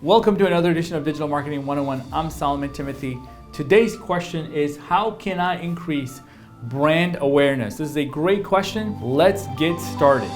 Welcome to another edition of Digital Marketing 101. I'm Solomon Timothy. Today's question is, how can I increase brand awareness? This is a great question. Let's get started.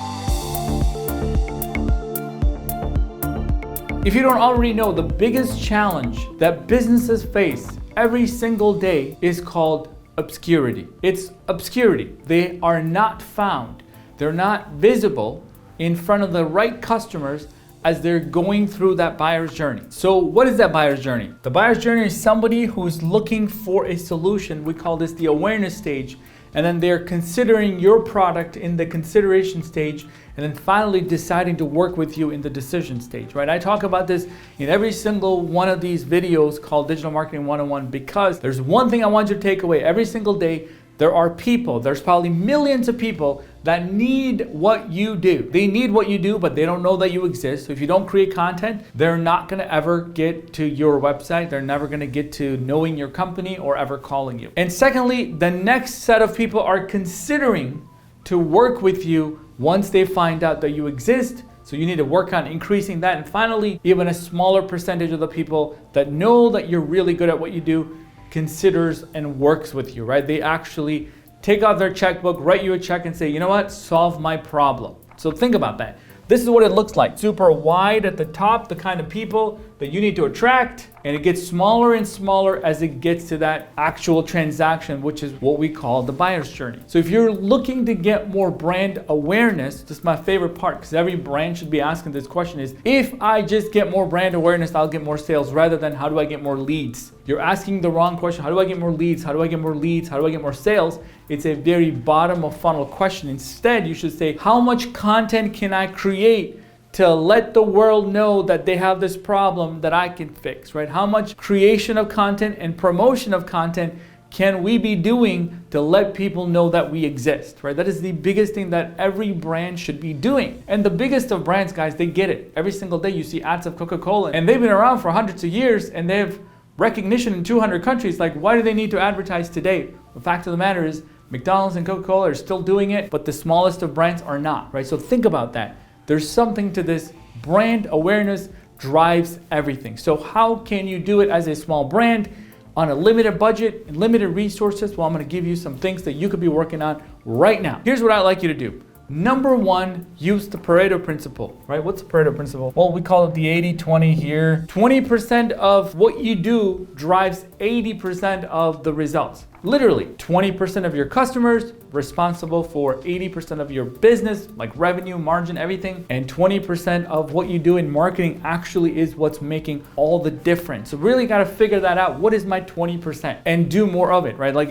If you don't already know, the biggest challenge that businesses face every single day is called obscurity. It's obscurity. They are not found. They're not visible in front of the right customers as they're going through that buyer's journey. So what is that buyer's journey? The buyer's journey is somebody who's looking for a solution. We call this the awareness stage. And then they're considering your product in the consideration stage, and then finally deciding to work with you in the decision stage, right? I talk about this in every single one of these videos called Digital Marketing 101 because there's one thing I want you to take away. Every single day, there are people, there's probably millions of people that need what you do. They need what you do, but they don't know that you exist. So if you don't create content, they're not gonna ever get to your website. They're never gonna get to knowing your company or ever calling you. And secondly, the next set of people are considering to work with you once they find out that you exist. So you need to work on increasing that. And finally, even a smaller percentage of the people that know that you're really good at what you do considers and works with you, right? They actually take out their checkbook, write you a check and say, you know what, solve my problem. So think about that. This is what it looks like. Super wide at the top, the kind of people that you need to attract, and it gets smaller and smaller as it gets to that actual transaction, which is what we call the buyer's journey. So if you're looking to get more brand awareness, this is my favorite part because every brand should be asking this question is, if I just get more brand awareness, I'll get more sales rather than how do I get more leads? You're asking the wrong question. How do I get more leads? How do I get more leads? How do I get more sales? It's a very bottom of funnel question. Instead, you should say, how much content can I create to let the world know that they have this problem that I can fix, right? How much creation of content and promotion of content can we be doing to let people know that we exist, right? That is the biggest thing that every brand should be doing. And the biggest of brands, guys, they get it. Every single day you see ads of Coca-Cola, and they've been around for hundreds of years and they have recognition in 200 countries. Like, why do they need to advertise today? The fact of the matter is McDonald's and Coca-Cola are still doing it, but the smallest of brands are not, right? So think about that. There's something to this. Brand awareness drives everything. So how can you do it as a small brand on a limited budget and limited resources? Well, I'm going to give you some things that you could be working on right now. Here's what I'd like you to do. Number one, use the Pareto Principle, right? What's the Pareto Principle? Well, we call it the 80-20 here. 20% of what you do drives 80% of the results. Literally, 20% of your customers responsible for 80% of your business, like revenue, margin, everything. And 20% of what you do in marketing actually is what's making all the difference. So really got to figure that out. What is my 20%? And do more of it, right? Like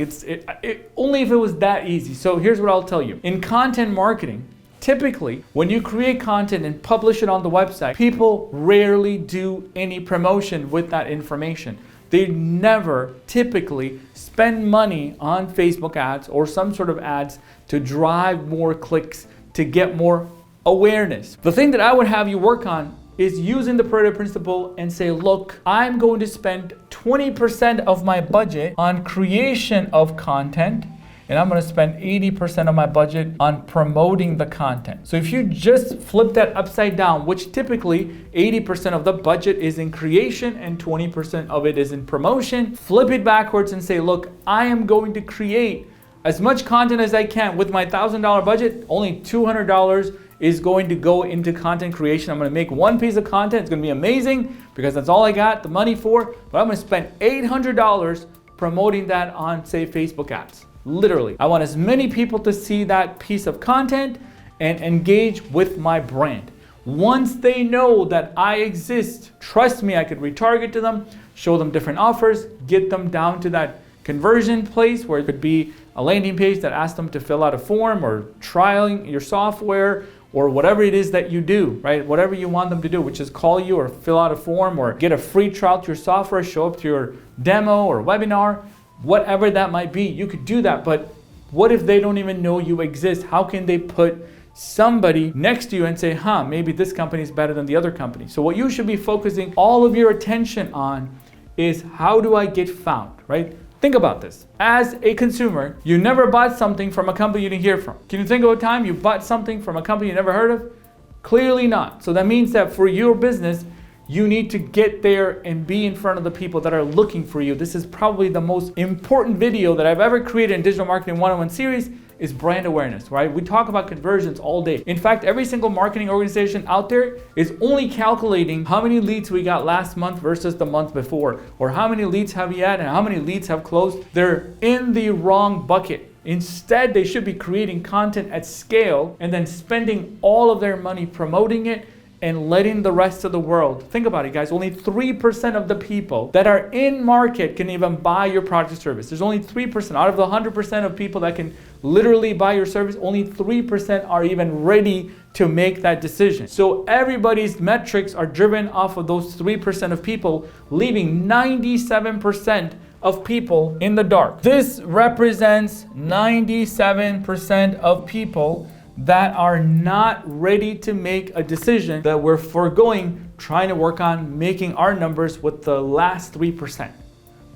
only if it was that easy. So here's what I'll tell you. In content marketing, typically, when you create content and publish it on the website, people rarely do any promotion with that information. They never typically spend money on Facebook ads or some sort of ads to drive more clicks, to get more awareness. The thing that I would have you work on is using the Pareto Principle and say, look, I'm going to spend 20% of my budget on creation of content, and I'm going to spend 80% of my budget on promoting the content. So if you just flip that upside down, which typically 80% of the budget is in creation and 20% of it is in promotion, flip it backwards and say, look, I am going to create as much content as I can with my $1,000 budget. Only $200 is going to go into content creation. I'm going to make one piece of content. It's going to be amazing because that's all I got the money for, but I'm going to spend $800 promoting that on, say, Facebook ads. Literally, I want as many people to see that piece of content and engage with my brand. Once they know that I exist, trust me, I could retarget to them, show them different offers, get them down to that conversion place where it could be a landing page that asks them to fill out a form or trialing your software or whatever it is that you do, right? Whatever you want them to do, which is call you or fill out a form or get a free trial to your software, show up to your demo or webinar. Whatever that might be, you could do that. But what if they don't even know you exist? How can they put somebody next to you and say, maybe this company is better than the other company? So what you should be focusing all of your attention on is, how do I get found, right? Think about this. As a consumer, you never bought something from a company you didn't hear from. Can you think of a time you bought something from a company you never heard of? Clearly not. So that means that for your business, You need to get there and be in front of the people that are looking for you. This is probably the most important video that I've ever created in Digital Marketing 101 series is brand awareness, right? We talk about conversions all day. In fact, every single marketing organization out there is only calculating how many leads we got last month versus the month before, or how many leads have you had and how many leads have closed. They're in the wrong bucket. Instead, they should be creating content at scale and then spending all of their money promoting it and letting the rest of the world. Think about it, guys. Only 3% of the people that are in market can even buy your product or service. There's only 3%. Out of the 100% of people that can literally buy your service, only 3% are even ready to make that decision. So everybody's metrics are driven off of those 3% of people, leaving 97% of people in the dark. This represents 97% of people that are not ready to make a decision, that we're foregoing trying to work on making our numbers with the last 3%.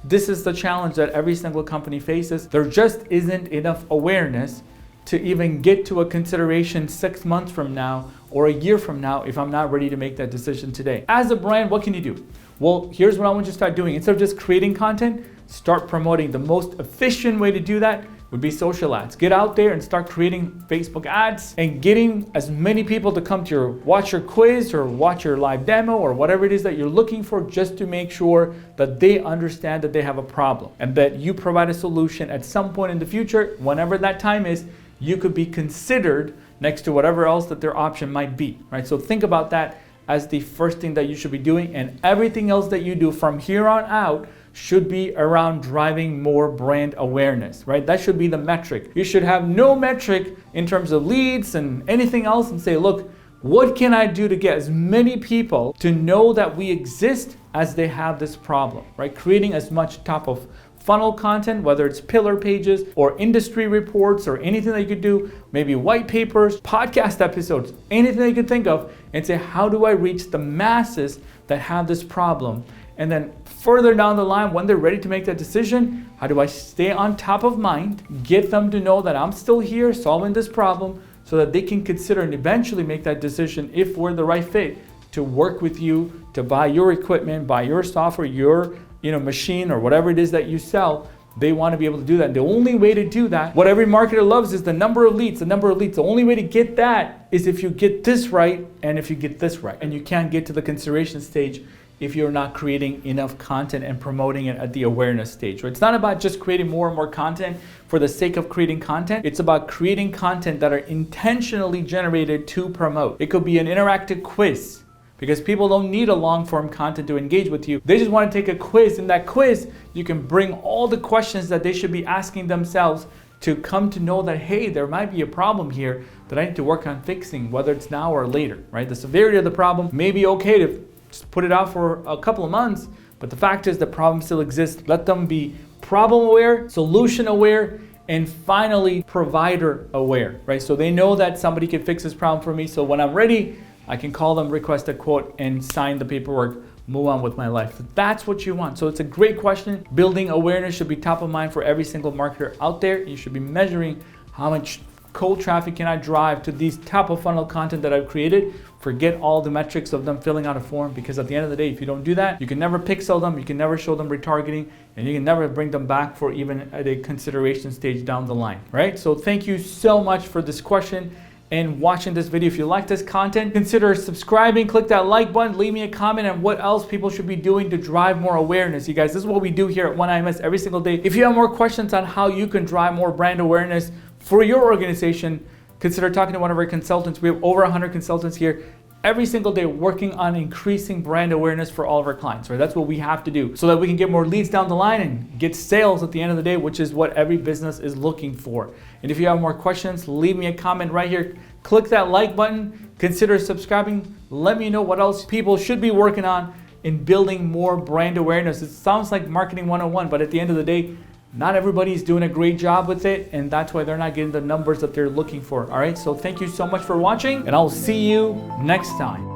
This is the challenge that every single company faces. There just isn't enough awareness to even get to a consideration 6 months from now or a year from now if I'm not ready to make that decision today. As a brand, what can you do? Well, here's what I want you to start doing. Instead of just creating content, start promoting. The most efficient way to do that would be social ads. Get out there and start creating Facebook ads and getting as many people to come to watch your quiz or watch your live demo or whatever it is that you're looking for, just to make sure that they understand that they have a problem and that you provide a solution at some point in the future. Whenever that time is, you could be considered next to whatever else that their option might be, right? So think about that as the first thing that you should be doing, and everything else that you do from here on out should be around driving more brand awareness, right? That should be the metric. You should have no metric in terms of leads and anything else and say, look, what can I do to get as many people to know that we exist as they have this problem, right? Creating as much top of funnel content, whether it's pillar pages or industry reports or anything that you could do, maybe white papers, podcast episodes, anything that you could think of, and say, how do I reach the masses that have this problem? And then further down the line, when they're ready to make that decision, how do I stay on top of mind, get them to know that I'm still here solving this problem so that they can consider and eventually make that decision, if we're the right fit, to work with you, to buy your equipment, buy your software, your machine or whatever it is that you sell. They want to be able to do that. And the only way to do that, what every marketer loves, is the number of leads, The only way to get that is if you get this right and if you get this right. And you can't get to the consideration stage if you're not creating enough content and promoting it at the awareness stage. It's not about just creating more and more content for the sake of creating content. It's about creating content that are intentionally generated to promote. It could be an interactive quiz, because people don't need a long form content to engage with you. They just want to take a quiz. In that quiz, you can bring all the questions that they should be asking themselves to come to know that, hey, there might be a problem here that I need to work on fixing, whether it's now or later, right? The severity of the problem may be okay to just put it out for a couple of months, but the fact is the problem still exists. Let them be problem aware, solution aware, and finally provider aware, right? So they know that somebody can fix this problem for me. So when I'm ready, I can call them, request a quote, and sign the paperwork, move on with my life. That's what you want. So it's a great question. Building awareness should be top of mind for every single marketer out there. You should be measuring how much cold traffic can I drive to these top of funnel content that I've created. Forget all the metrics of them filling out a form, because at the end of the day, if you don't do that, you can never pixel them, you can never show them retargeting, and you can never bring them back for even at a consideration stage down the line, right? So thank you so much for this question and watching this video. If you like this content, consider subscribing, click that like button, leave me a comment on what else people should be doing to drive more awareness. You guys, this is what we do here at 1IMS every single day. If you have more questions on how you can drive more brand awareness for your organization, consider talking to one of our consultants. We have over 100 consultants here every single day working on increasing brand awareness for all of our clients, right? That's what we have to do so that we can get more leads down the line and get sales at the end of the day, which is what every business is looking for. And if you have more questions, leave me a comment right here. Click that like button, consider subscribing. Let me know what else people should be working on in building more brand awareness. It sounds like marketing 101, but at the end of the day, not everybody's doing a great job with it, and that's why they're not getting the numbers that they're looking for. All right, so thank you so much for watching, and I'll see you next time.